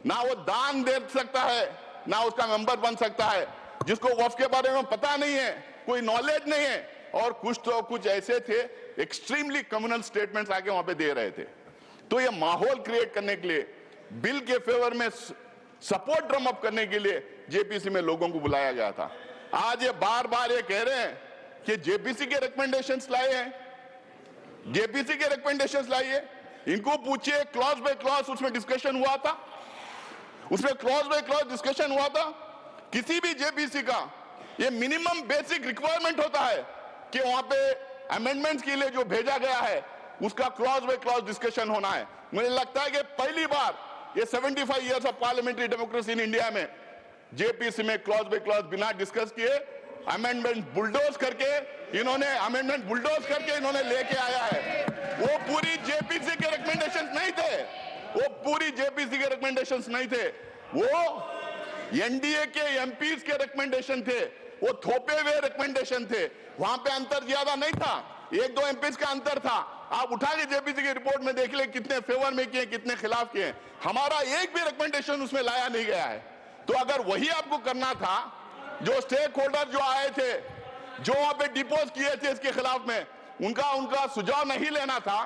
ना वो दान दे सकता है, ना उसका मेंबर बन सकता है, जिसको वक्फ के बारे में पता नहीं है, कोई नॉलेज नहीं है, और कुछ ऐसे थे एक्सट्रीमली कम्युनल स्टेटमेंट्स आके वहां पे दे रहे थे। तो ये माहौल क्रिएट करने के लिए, बिल के फेवर में सपोर्ट ड्रम अप करने के लिए जेपीसी में लोगों को बुलाया गया था। आज ये बार बार ये कह रहे हैं कि जेपीसी के रिकमेंडेशंस लाए हैं, जेपीसी के रिकमेंडेशंस लाइए। इनको पूछिए क्लॉज बाय क्लॉज उसमें डिस्कशन हुआ था, उसमें क्लॉज बाय क्लॉज डिस्कशन हुआ था। किसी भी जेपीसी का ये मिनिमम बेसिक रिक्वायरमेंट होता है कि वहां पे अमेंडमेंट्स के लिए जो भेजा गया है उसका क्लॉज बाय क्लॉज डिस्कशन होना है। मुझे लगता है कि पहली बार ये 75 years of parliamentary democracy in India में जेपीसी में क्लॉज बाय क्लॉज बिना डिस्कस किए अमेंडमेंट बुलडोज करके इन्होंने लेके आया है। वो पूरी जेपीसी के रिकमेंडेशंस नहीं थे, वो पूरी जेपीसी के रिकमेंडेशंस नहीं थे, वो एनडीए के एमपीज के रिकमेंडेशन थे, वो थोपे हुए रिकमेंडेशन थे। वहां पे अंतर ज्यादा नहीं था, एक दो एमपीज का अंतर था। आप उठा के जेपीसी की रिपोर्ट में देख ले कितने फेवर में किए, कितने खिलाफ किए। हमारा एक भी रिकमेंडेशन उसमें लाया नहीं गया है। तो अगर वही आपको करना था, जो स्टेक होल्डर जो आए थे, जो वहां पे डिपोज किए थे इसके खिलाफ में, उनका सुझाव नहीं लेना था,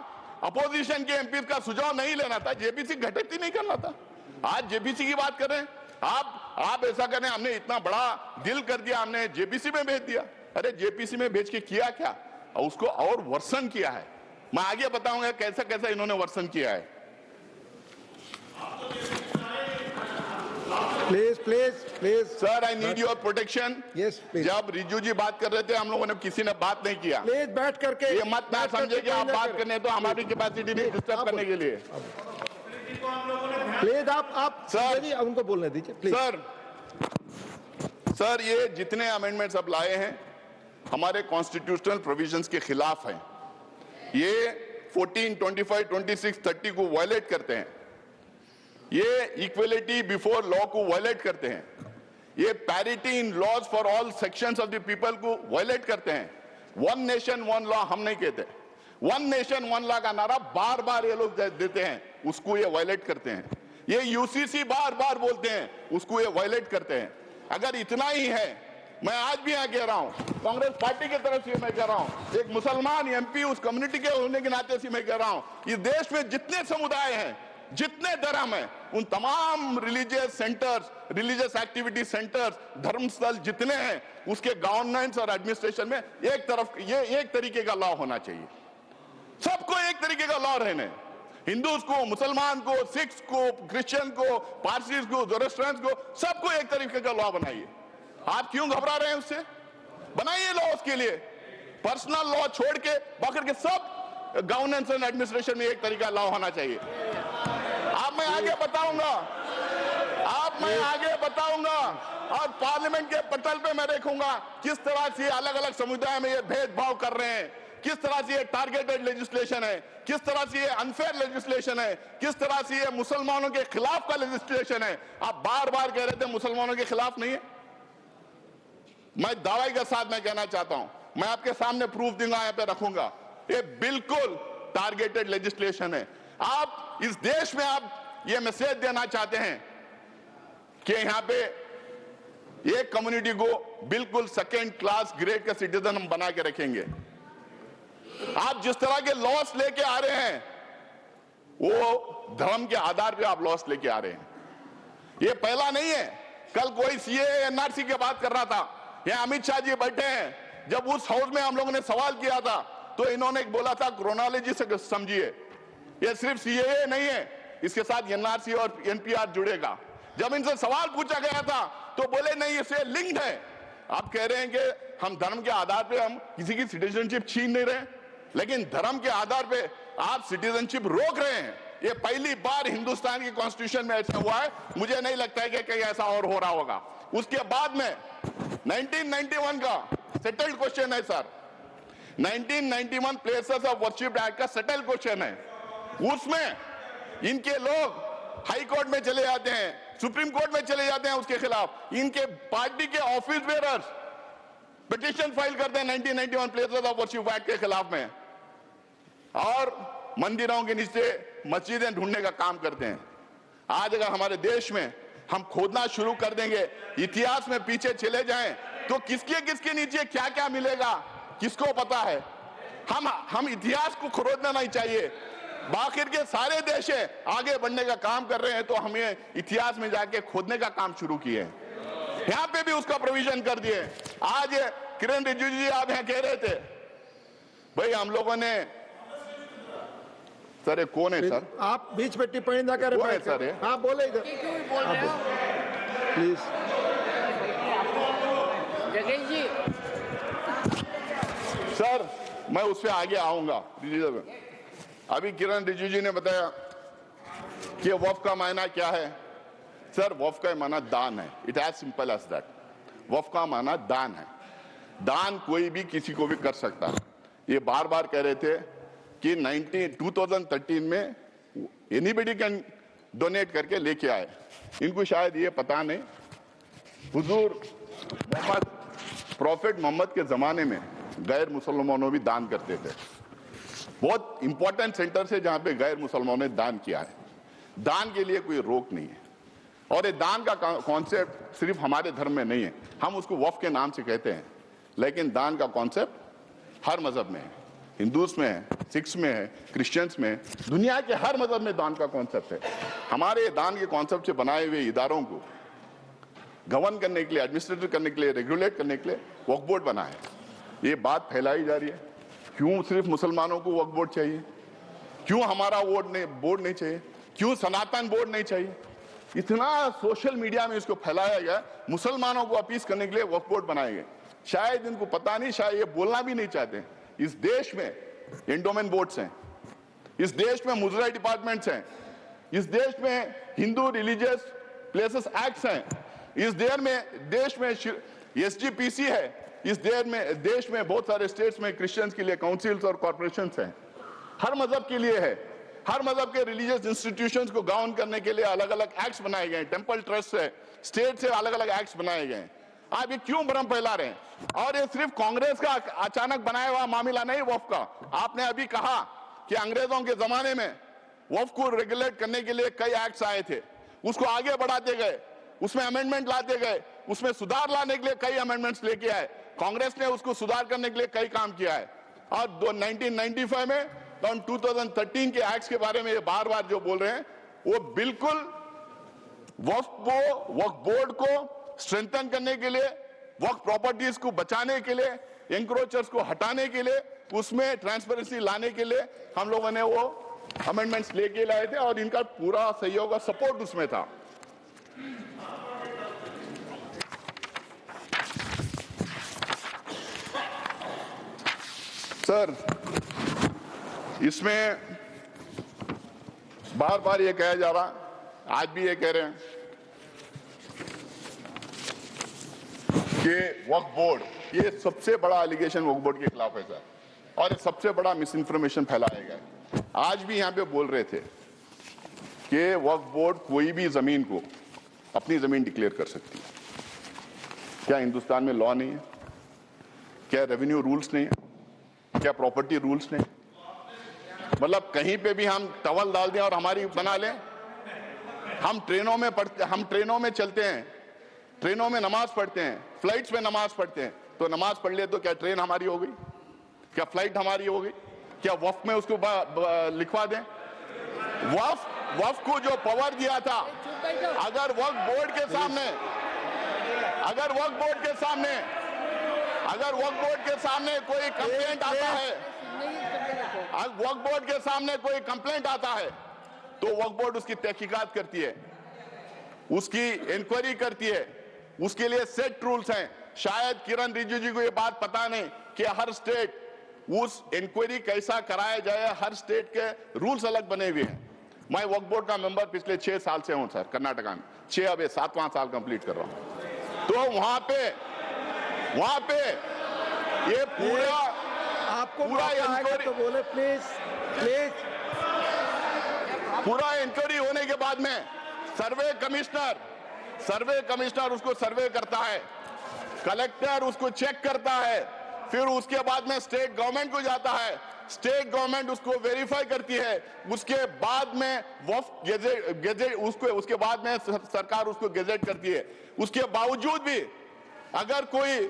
अपोजिशन के एमपी का सुझाव नहीं लेना था, जेपीसी घटित ही नहीं करना था। आज जेपीसी की बात कर रहे हैं आप ऐसा करें, हमने इतना बड़ा डील कर दिया, हमने जेपीसी में भेज दिया। अरे जेपीसी में भेज के किया क्या, और उसको और वर्सन किया है। मैं आगे बताऊंगा कैसा कैसा इन्होंने वर्सन किया है। Please sir, I need your protection. Yes please. जब रिजू जी बात कर रहे थे, हम लोगों ने किसी ने बात नहीं किया। प्लीज बैठ करके, ये मत ना समझे कि आप बात करने तो हमारी कैपेसिटी नहीं डिस्टर्ब करने के लिए। प्लीज आप सर उनको बोलने दीजिए प्लीज। सर ये जितने अमेंडमेंट्स अब लाए हैं हमारे कॉन्स्टिट्यूशनल प्रोविजंस के खिलाफ हैं। ये 14, 25, 26, 30 को वायलेट करते हैं, ये इक्वलिटी बिफोर लॉ को वायलेट करते हैं, ये parity in laws for all sections of the people को वायलेट करते हैं। वन नेशन वन लॉ हम नहीं कहते, वन नेशन वन लॉ का नारा बार बार ये लोग देते हैं, उसको ये वायलेट करते हैं। ये यूसीसी बार बार बोलते हैं, उसको ये वायलेट करते हैं। अगर इतना ही है, मैं आज भी यहां कह रहा हूं, कांग्रेस पार्टी की तरफ से मैं कह रहा हूं, एक मुसलमान एमपी उस कम्युनिटी के होने के नाते से मैं कह रहा हूं, इस देश में जितने समुदाय हैं, जितने धर्म हैं, उन तमाम religious centres, religious activity centres, धर्मस्थल जितने हैं, उसके गवर्नेंस और एडमिनिस्ट्रेशन में एक तरीके का लॉ होना चाहिए। सबको एक तरीके का लॉ रहने, हिंदूज को, मुसलमान को, सिख्स को, क्रिश्चियन को, पारसीज को, जोरस्ट्रियंस को, सबको एक तरीके का लॉ बनाइए। आप क्यों घबरा रहे हैं उससे? बनाइए लॉ उसके लिए, पर्सनल लॉ छोड़ के बाकी के सब गवर्नेंस एंड एडमिनिस्ट्रेशन में एक तरीका लॉ होना चाहिए। मैं आगे बताऊंगा और पार्लियामेंट के पटल पे मैं देखूंगा किस तरह से अलग अलग समुदाय में ये भेदभाव कर रहे हैं, किस तरह से ये टारगेटेड लेजिस्लेशन है, किस तरह से ये अनफेयर लेजिस्लेशन है, किस तरह से ये मुसलमानों के खिलाफ का लेजिस्लेशन है। आप बार बार कह रहे थे मुसलमानों के खिलाफ नहीं है। मैं दावे के साथ मैं कहना चाहता हूं, मैं आपके सामने प्रूफ दूंगा, यहां पे रखूंगा, ये बिल्कुल टारगेटेड लेजिस्लेशन है। आप इस देश में आप ये मैसेज देना चाहते हैं कि यहां पे एक कम्युनिटी को बिल्कुल सेकेंड क्लास ग्रेड का सिटीजन हम बना के रखेंगे। आप जिस तरह के लॉस लेके आ रहे हैं, वो धर्म के आधार पे आप लॉस लेके आ रहे हैं। ये पहला नहीं है। कल कोई सीएए एनआरसी की बात कर रहा था, यहां अमित शाह जी बैठे हैं, जब उस हाउस में हम लोगों ने सवाल किया था तो इन्होंने बोला था क्रोनोलॉजी से समझिए, ये सिर्फ सीएए नहीं है, इसके साथ एनआरसी और एनपीआर जुड़ेगा। जब इनसे सवाल पूछा गया था तो बोले नहीं, इससे लिंक्ड है। आप कह रहे हैं कि हम धर्म के आधार पे हम किसी की सिटीजनशिप छीन नहीं रहे, लेकिन धर्म के आधार पे आप सिटीजनशिप रोक रहे हैं। ये पहली बार हिंदुस्तान की कॉन्स्टिट्यूशन में ऐसा हुआ है। मुझे नहीं लगता है कि कहीं ऐसा और हो रहा होगा। उसके बाद में 1991 का सेटल्ड क्वेश्चन है sir, 1991 places of worship act का सेटल्ड क्वेश्चन है। उसमें इनके लोग हाई कोर्ट में चले जाते हैं, सुप्रीम कोर्ट में चले जाते हैं, उसके खिलाफ इनके पार्टी के ऑफिस बेयरर्स पिटीशन फाइल करते हैं 1991 प्लेसेस ऑफ वर्शिप एक्ट के खिलाफ में, और मंदिरों के नीचे मस्जिदें ढूंढने का काम करते हैं। आज अगर हमारे देश में हम खोदना शुरू कर देंगे, इतिहास में पीछे चले जाएं, तो किसके नीचे क्या क्या मिलेगा किसको पता है। हम इतिहास को खोदना नहीं चाहिए। बाकी के सारे देश आगे बढ़ने का काम कर रहे हैं, तो हमें इतिहास में जाके खोदने का काम शुरू किए हैं। यहां पे भी उसका प्रोविजन कर दिए। आज किरण रिजिजू जी आप यहां कह रहे थे, भाई हम लोगों ने, सर ये कौन है सर? आप बीच में टिप्पणी ना करें। कौन है सर ये? हाँ बोले इधर प्लीज। जगेश जी, सर मैं उस पर आगे आऊंगा। अभी किरण रिजिजू जी ने बताया कि वफ का मायना क्या है। सर वफ का माना दान है। It as simple as that. वफ का माना दान है। दान कोई भी किसी को भी कर सकता है। ये बार बार कह रहे थे कि 2013 में एनीबडी कैन डोनेट करके लेके आए। इनको शायद ये पता नहीं, हुजूर मोहम्मद प्रॉफिट मोहम्मद के जमाने में गैर मुसलमानों भी दान करते थे। बहुत इंपॉर्टेंट सेंटर से जहां पे गैर मुसलमानों ने दान किया है। दान के लिए कोई रोक नहीं है। और ये दान का कॉन्सेप्ट सिर्फ हमारे धर्म में नहीं है, हम उसको वफ के नाम से कहते हैं, लेकिन दान का कॉन्सेप्ट हर मजहब में है। हिंदूज में है, सिख्स में है, क्रिश्चियंस में, दुनिया के हर मजहब में दान का कॉन्सेप्ट है। हमारे दान के कॉन्सेप्ट से बनाए हुए इदारों को गवर्न करने के लिए, एडमिनिस्ट्रेट करने के लिए, रेगुलेट करने के लिए वक्फ बोर्ड बना है। ये बात फैलाई जा रही है, क्यों सिर्फ मुसलमानों को वक्फ बोर्ड चाहिए, क्यों हमारा बोर्ड नहीं चाहिए, क्यों सनातन बोर्ड नहीं चाहिए। इतना सोशल मीडिया में इसको फैलाया गया, मुसलमानों को अपील करने के लिए वक्फ बोर्ड बनाए गए। शायद इनको पता नहीं, शायद ये बोलना भी नहीं चाहते। इस देश में एंडोमेंट बोर्ड्स हैं, इस देश में मुजरा डिपार्टमेंट्स हैं, इस देश में हिंदू रिलीजियस प्लेसेस एक्ट्स हैं, इस देश में SGPC है, इस देश में बहुत सारे स्टेट्स में क्रिश्चियंस के लिए काउंसिल्स और कॉर्पोरेशंस हैं। हर मजहब के लिए है। हर मजहब के रिलीजियस इंस्टीट्यूशंस को गवर्न करने के लिए अलग अलग एक्ट्स बनाए गए हैं। टेंपल ट्रस्ट है, स्टेट से अलग अलग एक्ट्स बनाए गए हैं। आप ये क्यों भ्रम फैला रहे हैं? और ये सिर्फ कांग्रेस का अचानक बनाया हुआ मामला नहीं वक्फ का। आपने अभी कहा कि अंग्रेजों के जमाने में वक्फ को रेगुलेट करने के लिए कई एक्ट्स आए थे, उसको आगे बढ़ाते गए, उसमें अमेंडमेंट लाते गए, उसमें सुधार लाने के लिए कई अमेंडमेंट्स लेके आए। कांग्रेस ने उसको सुधार करने के लिए कई काम किया है। और 1995 में 2013 के एक्ट्स के बारे में ये बार बार जो बोल रहे हैं, वो बिल्कुल वक्फ बोर्ड को स्ट्रेंथन करने के लिए, वक्फ प्रॉपर्टीज को बचाने के लिए, एंक्रोचर्स को हटाने के लिए, उसमें ट्रांसपेरेंसी लाने के लिए हम लोगों ने वो अमेंडमेंट्स लेके लाए थे और इनका पूरा सहयोग और सपोर्ट उसमें था। सर इसमें बार बार ये कहा जा रहा, आज भी ये कह रहे हैं कि वक्फ बोर्ड, ये सबसे बड़ा एलिगेशन वक्फ बोर्ड के खिलाफ है सर, और ये सबसे बड़ा मिस इन्फॉर्मेशन फैलाया गया। आज भी यहां पे बोल रहे थे कि वक्फ बोर्ड कोई भी जमीन को अपनी जमीन डिक्लेयर कर सकती है। क्या हिंदुस्तान में लॉ नहीं है? क्या रेवेन्यू रूल्स नहीं है? क्या प्रॉपर्टी रूल्स नहीं? मतलब कहीं पे भी हम टवल डाल दें और हमारी बना लें। हम ट्रेनों में चलते हैं, ट्रेनों में नमाज पढ़ते हैं, फ्लाइट्स में नमाज पढ़ते हैं, तो नमाज पढ़ ले तो क्या ट्रेन हमारी हो गई? क्या फ्लाइट हमारी हो गई? क्या वक्फ में उसको लिखवा दें? वक्फ को जो पावर दिया था, अगर वक्फ बोर्ड के सामने कोई कंप्लेंट आता है, वक्फ बोर्ड के सामने कोई कंप्लेंट आता है, तो वक्फ बोर्ड उसकी तहकीकात करती है, उसकी इंक्वायरी करती है, उसके लिए सेट रूल्स हैं। शायद किरण रिजिजू जी को ये बात पता नहीं कि हर स्टेट उस इंक्वायरी कैसा कराया जाए, हर स्टेट के रूल्स अलग बने हुए हैं। मैं वक्फ बोर्ड का मेंबर पिछले 6 साल से हूं सर, कर्नाटका में 6, अब 7वां साल कंप्लीट कर रहा हूं। तो वहां पे ये पूरा इंक्वायरी, तो बोले प्लीज। पूरा इंक्वायरी होने के बाद में सर्वे कमिश्नर उसको सर्वे करता है, कलेक्टर उसको चेक करता है, फिर उसके बाद में स्टेट गवर्नमेंट को जाता है, स्टेट गवर्नमेंट उसको वेरीफाई करती है, उसके बाद में वक्फ गेजेट उसके बाद में सरकार उसको गेजेट करती है। उसके बावजूद भी अगर कोई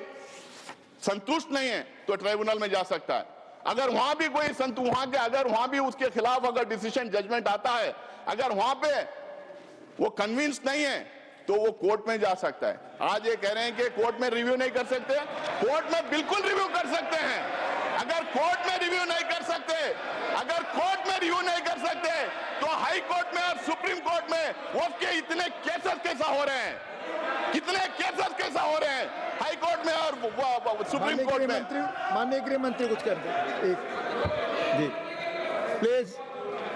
संतुष्ट नहीं है तो ट्राइब्यूनल में जा सकता है। अगर वहां भी कोई अगर वहां भी उसके खिलाफ अगर डिसीजन जजमेंट आता है, अगर वहां पे वो कन्विंस नहीं है तो वो कोर्ट में जा सकता है। आज ये कह रहे हैं कि कोर्ट में रिव्यू नहीं कर सकते, कोर्ट में बिल्कुल रिव्यू कर सकते हैं। अगर कोर्ट में रिव्यू नहीं कर सकते, तो हाई कोर्ट में और सुप्रीम कोर्ट में वक्फ के इतने केसेस कैसा हो रहे हैं, हाई कोर्ट में और सुप्रीम कोर्ट में। माननीय गृह मंत्री कुछ कर दें एक जी प्लीज।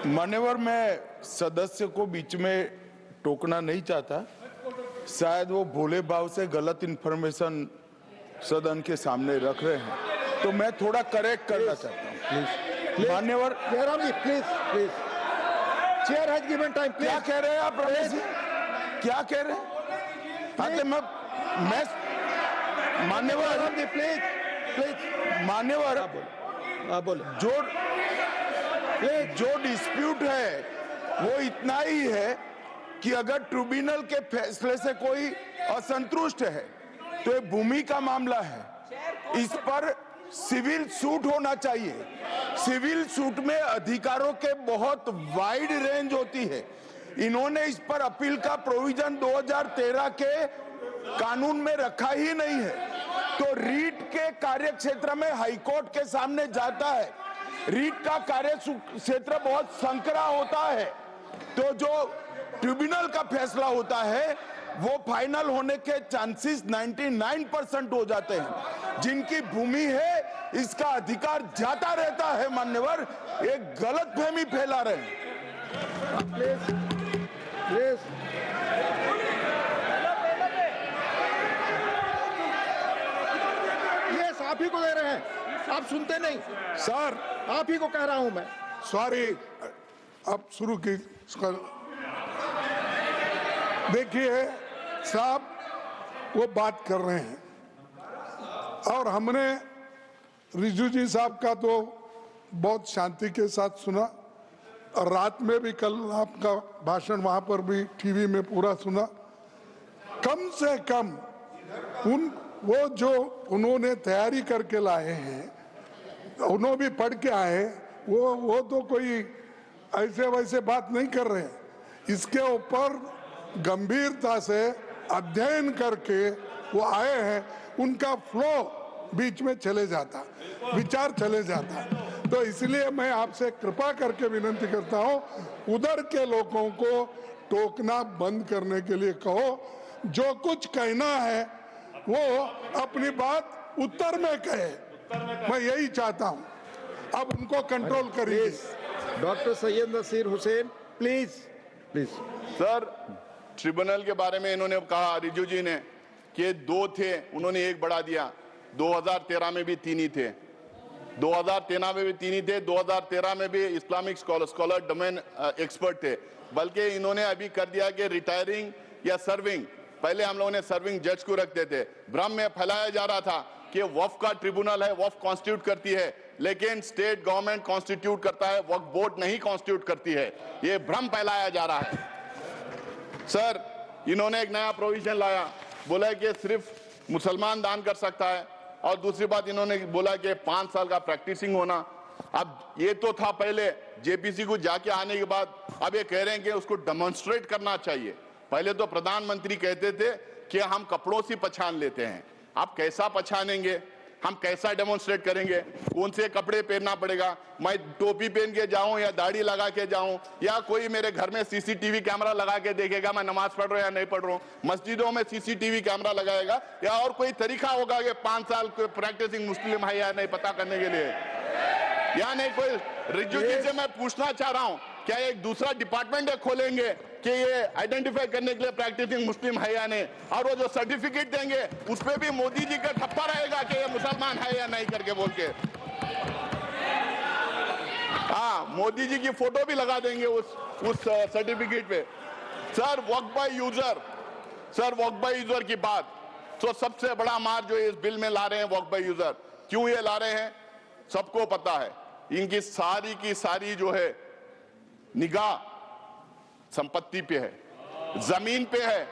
मान्यवर, मैं सदस्य को बीच में टोकना नहीं चाहता, शायद वो भोले भाव से गलत इंफॉर्मेशन सदन के सामने रख रहे हैं, तो मैं थोड़ा करेक्ट करना चाहता हूँ। मान्यवर, Jairam ji please please, chair has given time. क्या कह रहे हैं आप रमेश जी, क्या कह रहे हैं? मैं मान्यवर जयराम जी प्लीज प्लीज, मान्यवर, आप बोले। जो डिस्प्यूट है वो इतना ही है कि अगर ट्रिब्यूनल के फैसले से कोई असंतुष्ट है तो ये भूमि का मामला है, इस पर सिविल सूट होना चाहिए। सिविल सूट में अधिकारों के बहुत वाइड रेंज होती है। इन्होंने इस पर अपील का प्रोविजन 2013 के कानून में रखा ही नहीं है, तो रीट के कार्य क्षेत्र में हाईकोर्ट के सामने जाता है। रीट का कार्य क्षेत्र बहुत संकरा होता है, तो जो ट्रिब्यूनल का फैसला होता है वो फाइनल होने के चांसेस 99% हो जाते हैं। जिनकी भूमि है इसका अधिकार जाता रहता है। मान्यवर, एक गलतफहमी फैला रहे हैं। प्लीज प्लीज, यस आप ही को दे रहे हैं, आप सुनते नहीं सर। आप ही को कह रहा हूं मैं। सॉरी, अब शुरू की। देखिए साहब, वो बात कर रहे हैं और हमने रिजू जी साहब का तो बहुत शांति के साथ सुना, और रात में भी कल आपका भाषण वहां पर भी टीवी में पूरा सुना। कम से कम वो जो उन्होंने तैयारी करके लाए हैं, उन्होंने भी पढ़ के आए, वो तो कोई ऐसे वैसे बात नहीं कर रहे हैं। इसके ऊपर गंभीरता से अध्ययन करके वो आए हैं, उनका फ्लो बीच में चले जाता, विचार चले जाता। तो इसलिए मैं आपसे कृपा करके विनती करता हूं, उधर के लोगों को टोकना बंद करने के लिए कहो। जो कुछ कहना है वो अपनी बात उत्तर में कहे, मैं यही चाहता हूं। अब उनको कंट्रोल करिए। Doctor Syed Naseer Hussain please please. Sir, tribunal के बारे में इन्होंने कहा, रिजू जी ने, कि 2 थे, उन्होंने 1 बढ़ा दिया। 2013 में भी 3 ही थे, 2013 में भी 3 ही थे। 2013 में भी इस्लामिक स्कॉलर डोमेन एक्सपर्ट थे, बल्कि इन्होंने अभी कर दिया कि रिटायरिंग या सर्विंग। पहले हम लोगों ने सर्विंग जज को रखते थे। भ्रम में फैलाया जा रहा था कि वक्फ का ट्रिब्यूनल है, वक्फ कॉन्स्टिट्यूट करती है, लेकिन स्टेट गवर्नमेंट कॉन्स्टिट्यूट करता है, वक्फ बोर्ड नहीं कॉन्स्टिट्यूट करती है। ये भ्रम फैलाया जा रहा है। सर, इन्होंने एक नया प्रोविजन लाया, बोला कि सिर्फ मुसलमान दान कर सकता है, और दूसरी बात इन्होंने बोला कि 5 साल का प्रैक्टिसिंग होना। अब ये तो था पहले, जेपीसी को जाके आने के बाद अब ये कह रहे हैं कि उसको डेमोन्स्ट्रेट करना चाहिए। पहले तो प्रधानमंत्री कहते थे कि हम कपड़ों से पहचान लेते हैं, आप कैसा पहचानेंगे, हम कैसा डेमोन्स्ट्रेट करेंगे, कौन से कपड़े पहनना पड़ेगा, मैं टोपी पहन के जाऊं या दाढ़ी लगा के जाऊं, या कोई मेरे घर में सीसीटीवी कैमरा लगा के देखेगा मैं नमाज पढ़ रहा हूं या नहीं पढ़ रहा हूं, मस्जिदों में सीसीटीवी कैमरा लगाएगा, या और कोई तरीका होगा कि 5 साल कोई प्रैक्टिसिंग मुस्लिम है या नहीं पता करने के लिए, या नहीं। कोई रिजू जी से मैं पूछना चाह रहा हूं, क्या एक दूसरा डिपार्टमेंट खोलेंगे कि ये आइडेंटिफाई करने के लिए प्रैक्टिसिंग मुस्लिम है या नहीं, और वो जो सर्टिफिकेट देंगे उस पे भी मोदी जी का ठप्पा रहेगा कि ये मुसलमान है या नहीं करके बोल के। हाँ, मोदी जी की फोटो भी लगा देंगे उस सर्टिफिकेट पे। सर, वक्फ बाय यूजर की बात, तो सबसे बड़ा मार जो इस बिल में ला रहे हैं वक्फ बाय यूजर, क्यों ये ला रहे हैं सबको पता है। इनकी सारी की सारी जो है निगाह संपत्ति पे है, जमीन पे है,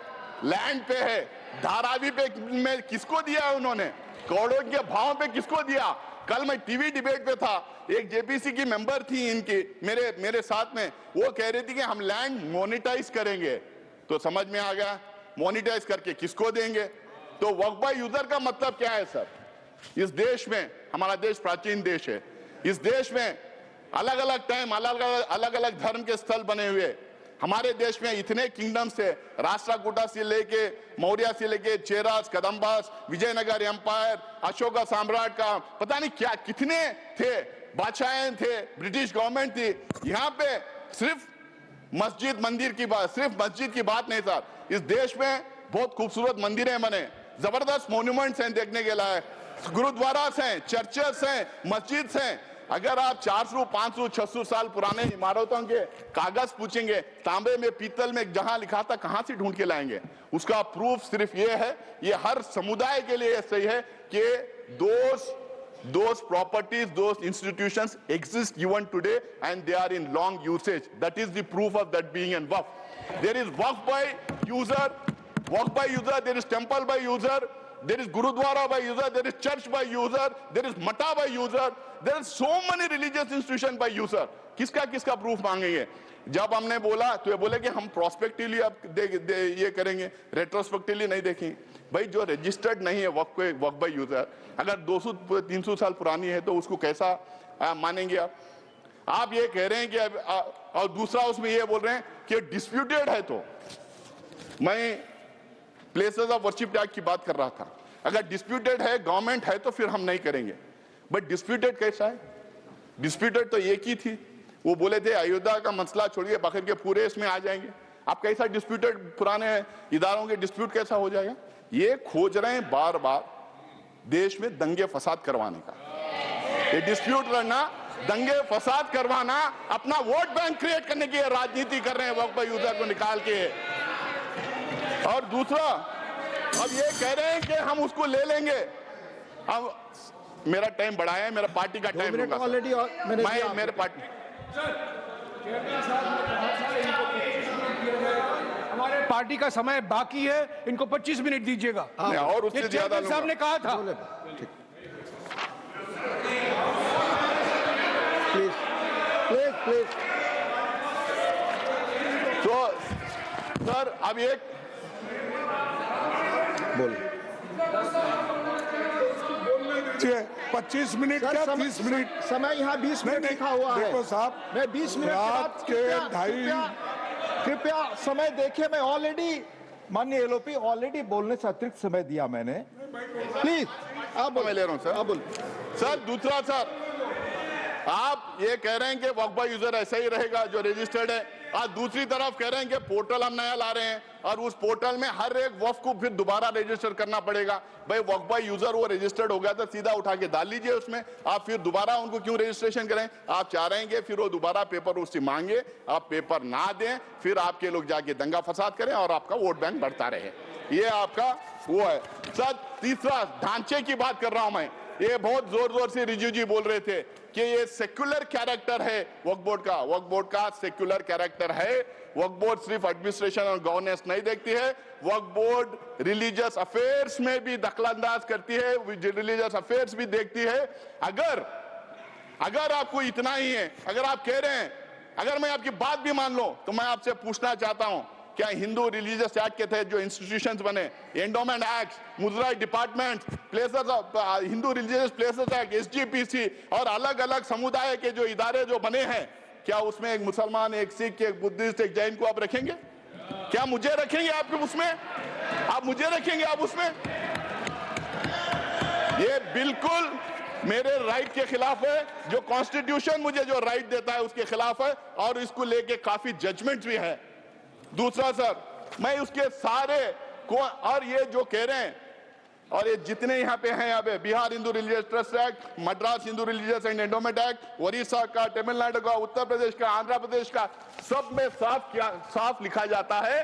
लैंड पे है, धारावी पे में किसको दिया है उन्होंने, करोड़ों के भाव पे किसको दिया। कल मैं टीवी डिबेट पे था, एक जेपीसी की मेंबर थी इनकी मेरे साथ में, वो कह रही थी कि हम लैंड मोनेटाइज करेंगे। तो समझ में आ गया, मोनेटाइज करके किसको देंगे। तो वक्फ बाय यूजर का मतलब क्या है सर? इस देश में, हमारा देश प्राचीन देश है, इस देश में अलग अलग टाइम अलग अलग धर्म के स्थल बने हुए। हमारे देश में इतने किंगडम्स थे, राष्ट्रकूटा से लेके मौर्य से लेके चेरास, कदम्बास, विजयनगर एम्पायर, अशोका साम्राट का पता नहीं क्या कितने थे, बादशाहें थे, ब्रिटिश गवर्नमेंट थी। यहाँ पे सिर्फ मस्जिद मंदिर की बात, सिर्फ मस्जिद की बात नहीं सर, इस देश में बहुत खूबसूरत मंदिरें बने, जबरदस्त मॉन्यूमेंट्स हैं देखने के लायक, गुरुद्वारास हैं, चर्चेस हैं, मस्जिद हैं। अगर आप 400, 500, 600 साल पुराने इमारतों के कागज पूछेंगे, तांबे में, पीतल में जहां लिखा था, कहां से ढूंढ के लाएंगे? उसका प्रूफ सिर्फ ये है, ये हर समुदाय के लिए सही है कि those properties, those institutions exist even today and they are in long usage. That is the proof of that being in waqf. There is waqf by user, there is temple by user, there is gurudwara by user, there is church by user, there is mata by user, there are so many religious institutions by user. किसका proof मांगेंगे? जब हमने बोला तो ये बोले कि हम प्रोस्पेक्टिवली अब ये करेंगे, रेट्रोस्पेक्टिवली नहीं देखेंगे। भाई जो रजिस्टर्ड नहीं है वक्फ बाय यूजर, अगर 200-300 साल पुरानी है तो उसको कैसा मानेंगे आप ये कह रहे हैं कि और दूसरा उसमें ये बोल रहे हैं कि डिस्प्यूटेड है। तो मैं प्लेसेस ऑफ वर्शिप टैग की बात कर रहा था, अगर डिस्प्यूटेड है, गवर्नमेंट है, तो फिर हम नहीं करेंगे। बट डिस्प्यूटेड कैसा है? डिस्प्यूटेड तो एक ही थी, वो बोले थे अयोध्या का मसला छोड़िए बाकी के पूरे इसमें आ जाएंगे। आप कैसा डिस्प्यूटेड, पुराने इदारों के डिस्प्यूट कैसा हो जाएगा? ये खोज रहे हैं बार बार देश में दंगे फसाद करवाने का, ये डिस्प्यूट करना, दंगे फसाद करवाना, अपना वोट बैंक क्रिएट करने की राजनीति कर रहे हैं वक्फ बाय यूजर को निकाल के। और दूसरा, अब ये कह रहे हैं कि हम उसको ले लेंगे। अब मेरा टाइम बढ़ाया है, मेरा पार्टी का टाइम होगा ऑलरेडी मैं मेरे पार्टी हमारे पार्टी का समय बाकी है, इनको 25 मिनट दीजिएगा। और उससे ज्यादा साहब ने कहा था। प्लीज तो सर अब एक बोलिए। 25 मिनट क्या 30 मिनट? समय यहाँ 20 मिनट लिखा हुआ है। देखो साहब, मैं 20 मिनट रात के 2:30 कृपया समय देखे। मैं ऑलरेडी माननीय एलओपी ऑलरेडी बोलने से अतिरिक्त समय दिया मैंने। प्लीज आप मैं ले रहा हूँ सर। आप बोलिए सर दूसरा, सर आप ये कह रहे हैं कि वक्फ बाय यूजर ऐसा ही रहेगा जो रजिस्टर्ड है, और दूसरी तरफ कह रहे हैं कि पोर्टल हम नया ला रहे हैं और उस पोर्टल में हर एक वक्फ को फिर दोबारा रजिस्टर करना पड़ेगा। भाई वक्फ बाय यूजर वो रजिस्टर्ड हो गया तो सीधा उठा के डाल लीजिए उसमें, आप फिर दोबारा उनको क्यों रजिस्ट्रेशन करें? आप चाह रहे हैं कि फिर वो दोबारा पेपर उससे मांगे, आप पेपर ना दें, फिर आपके लोग जाके दंगा फसाद करें और आपका वोट बैंक बढ़ता रहे। ये आपका वो है। सर तीसरा, ढांचे की बात कर रहा हूं मैं। ये बहुत जोर जोर से रिजू जी बोल रहे थे कि ये सेक्युलर कैरेक्टर है वक्फ बोर्ड का सेक्युलर कैरेक्टर है। वक्फ बोर्ड सिर्फ एडमिनिस्ट्रेशन और गवर्नेंस नहीं देखती है, वक्फ बोर्ड रिलीजियस अफेयर्स में भी दखलंदाज करती है, रिलीजियस अफेयर्स भी देखती है। अगर आपको इतना ही है, अगर आप कह रहे हैं, अगर मैं आपकी बात भी मान लो, तो मैं आपसे पूछना चाहता हूं, क्या हिंदू रिलीजियस एक्ट के तहत जो इंस्टीट्यूशंस बने, एंडोमेंट एक्ट, मुजराई department, places of Hindu religious places act, SGPC और अलग अलग समुदाय के जो इदारे जो बने हैं, क्या उसमें एक मुसलमान, एक सिख, एक बुद्धिस्ट, एक जैन को आप रखेंगे? क्या मुझे रखेंगे आप उसमें? आप मुझे रखेंगे आप उसमें? ये बिल्कुल मेरे राइट के खिलाफ है, जो कॉन्स्टिट्यूशन मुझे जो राइट देता है उसके खिलाफ है, और इसको लेके काफी जजमेंट भी है। दूसरा सर, मैं उसके सारे को, और ये जो कह रहे हैं, और ये जितने यहाँ पे हैं, यहाँ पे Bihar Hindu religious trust act, Madras Hindu religious and endowment act, Orissa का, तमिलनाडु का, उत्तर प्रदेश का, आंध्र प्रदेश का, सब में साफ लिखा जाता है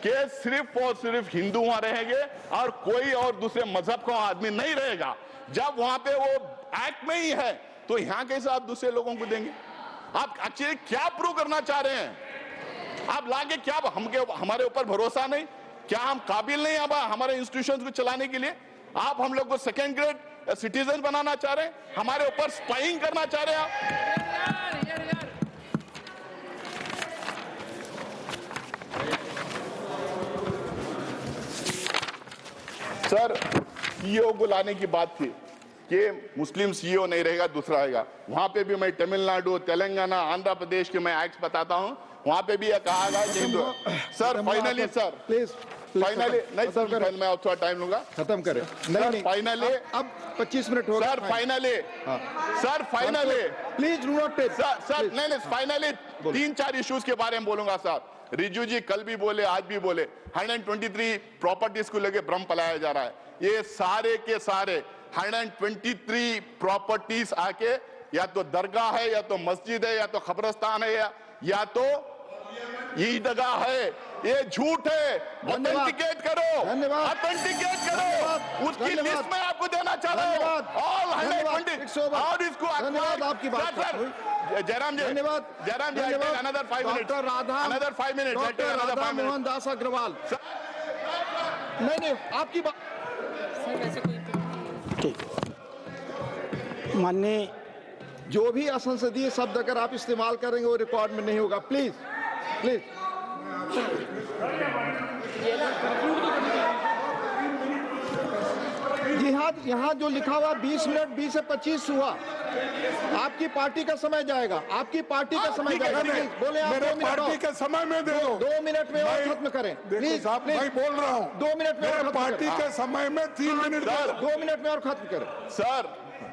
कि सिर्फ और सिर्फ हिंदू वहां रहेंगे और कोई और दूसरे मजहब का आदमी नहीं रहेगा। जब वहां पे वो एक्ट में ही है तो यहाँ कैसे आप दूसरे लोगों को देंगे? आप एक्चुअली क्या प्रूव करना चाह रहे हैं? आप लाके क्या हमारे ऊपर भरोसा नहीं? क्या हम काबिल नहीं अब हमारे इंस्टीट्यूशंस को चलाने के लिए? आप हम लोग को सेकेंड ग्रेड सिटीजन बनाना चाह रहे हैं? हमारे ऊपर स्पाइंग करना चाह रहे हैं आप? सर, सीईओ को लाने की बात थी कि मुस्लिम सीईओ नहीं रहेगा, दूसरा रहेगा। वहां पे भी मैं तमिलनाडु, तेलंगाना, आंध्र प्रदेश के मैं एक्ट बताता हूं, वहां पे भी यह कहा गया कि sir finally sir please finally नहीं सर, मैं अब थोड़ा टाइम लूंगा। खत्म करें। सर फाइनली अब 25 मिनट हो गए। Sir finally sir finally please do not take sir नहीं फाइनली 3-4 इश्यूज के बारे में बोलूंगा सर। रिजू जी कल भी बोले, आज भी बोले, 123 प्रॉपर्टीज को लेके भ्रम फैलाया जा रहा है। ये सारे के सारे 123 प्रॉपर्टीज आके या तो दरगाह है, या तो मस्जिद है, या तो कब्रिस्तान है, या तो ईदगाह है। ये झूठ है। ऑथेंटिकेट करो, धन्यवाद। ऑथेंटिकेट करो। उसकी लिस्ट में आपको देना चाह रहा हूं। ऑल 120 और इसको धन्यवाद। आपकी बात जयराम जी, धन्यवाद। Jairam ji, another 5 minutes, doctor Radha, another 5 minutes, doctor Radha Mohan Das Agrawal. नहीं आपकी बात। माननीय जो भी असंसदीय शब्द अगर आप इस्तेमाल करेंगे वो रिकॉर्ड में नहीं होगा। Please please. जी हाँ, यहाँ जो लिखा हुआ 20 मिनट 20 से 25 हुआ, आपकी पार्टी का समय जाएगा। आपकी पार्टी का समय जाएगा। बोले आप मेरे 2 मिनट पार्टी और। के समय में दे दो। 2 मिनट में और खत्म करें देखो प्लीज। साहब, मैं बोल रहा हूँ 2 मिनट में और मेरे खत्म पार्टी करें। के समय में 3 मिनट दे दो। 2 मिनट में और खत्म करें। सर,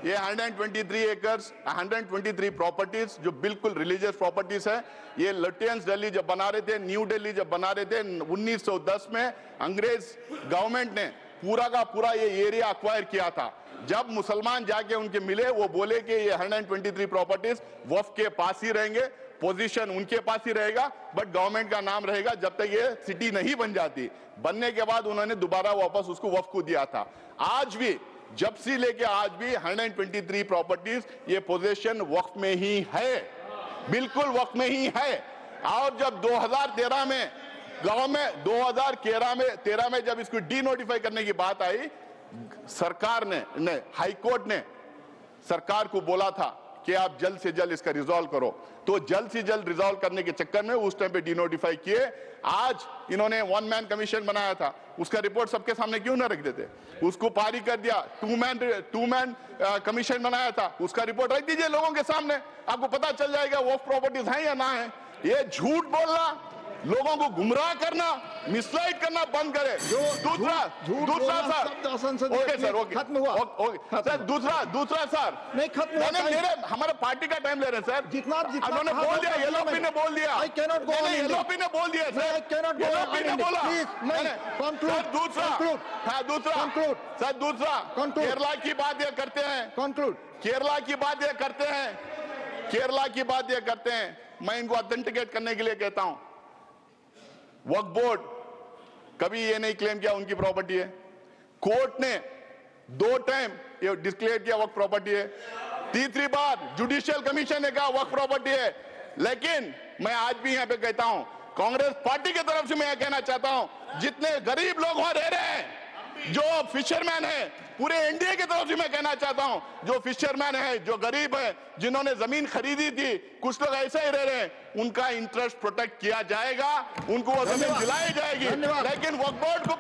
ये 123 एकर्स, 123 प्रॉपर्टीज जो बिल्कुल रिलीजियस प्रॉपर्टीज है। ये लुटियंस दिल्ली जब बना रहे थे, न्यू दिल्ली जब बना रहे थे 1910 में, अंग्रेज गवर्नमेंट ने पूरा का पूरा ये एरिया अक्वायर किया था। जब मुसलमान जाके उनके मिले, वो बोले कि ये 123 प्रॉपर्टीज वक्फ के पास ही रहेंगे, पोजीशन उनके पास ही रहेगा, बट गवर्नमेंट का नाम रहेगा जब तक ये सिटी नहीं बन जाती। बनने के बाद उन्होंने दोबारा वापस उसको वक्फ को दिया था। आज भी, जब से लेके आज भी 123 प्रॉपर्टीज ये पोजीशन वक्फ में ही है, बिल्कुल वक्फ में ही है। और जब 2013 में गवर्नमेंट 2013 में जब इसको डी नोटिफाई करने की बात आई, सरकार ने हाई कोर्ट ने सरकार को बोला था कि आप जल्द से जल्द इसका रिजॉल्व करो। तो जल्द से जल्द रिजॉल्व करने के चक्कर में उस टाइम पे डी नोटिफाई किए। आज इन्होंने 1 मैन कमीशन बनाया था, उसका रिपोर्ट सबके सामने क्यों ना रख देते? उसको पारी कर दिया। 2 मैन कमीशन बनाया था, उसका रिपोर्ट रख दीजिए लोगों के सामने, आपको पता चल जाएगा वो प्रॉपर्टीज हैं या ना है। ये झूठ बोलना, लोगों को गुमराह करना, मिसलाइड करना बंद करें। दूसरा सर, ओके सर, ओके खत्म हुआ। सर, दूसरा सर नहीं खत्म हुआ। मेरे हमारे पार्टी का टाइम ले रहे हैं सर। जितना उन्होंने बोल दिया, येलोपी ने बोल दिया। I cannot go on. येलोपी ने बोल दिया sir. I cannot go on. येलोपी ने बोला। नहीं, conclude. सर दूसरा, हाँ दूसरा, Conclude. सर दूसरा, Conclude. केरला की बात ये करते हैं, कंक्लूड। केरला की बात ये करते हैं, केरला की बात ये करते हैं। मैं इनको ऑथेंटिकेट करने के लिए कहता हूं, वक्फ बोर्ड कभी ये नहीं क्लेम किया उनकी प्रॉपर्टी है। कोर्ट ने 2 टाइम ये डिक्लेयर किया वक्फ प्रॉपर्टी है। तीसरी बार जुडिशियल कमीशन ने कहा वक्फ प्रॉपर्टी है। लेकिन मैं आज भी यहां पे कहता हूं, कांग्रेस पार्टी की तरफ से मैं यह कहना चाहता हूं, जितने गरीब लोग वहां रह रहे हैं, जो फिशरमैन है, पूरे एनडीए की तरफ से मैं कहना चाहता हूं, जो फिशरमैन है, जो गरीब है, जिन्होंने जमीन खरीदी थी, कुछ लोग ऐसे ही रह रहे हैं, उनका इंटरेस्ट प्रोटेक्ट किया जाएगा, उनको वो जमीन दिलाई जाएगी। लेकिन वक्फ बोर्ड को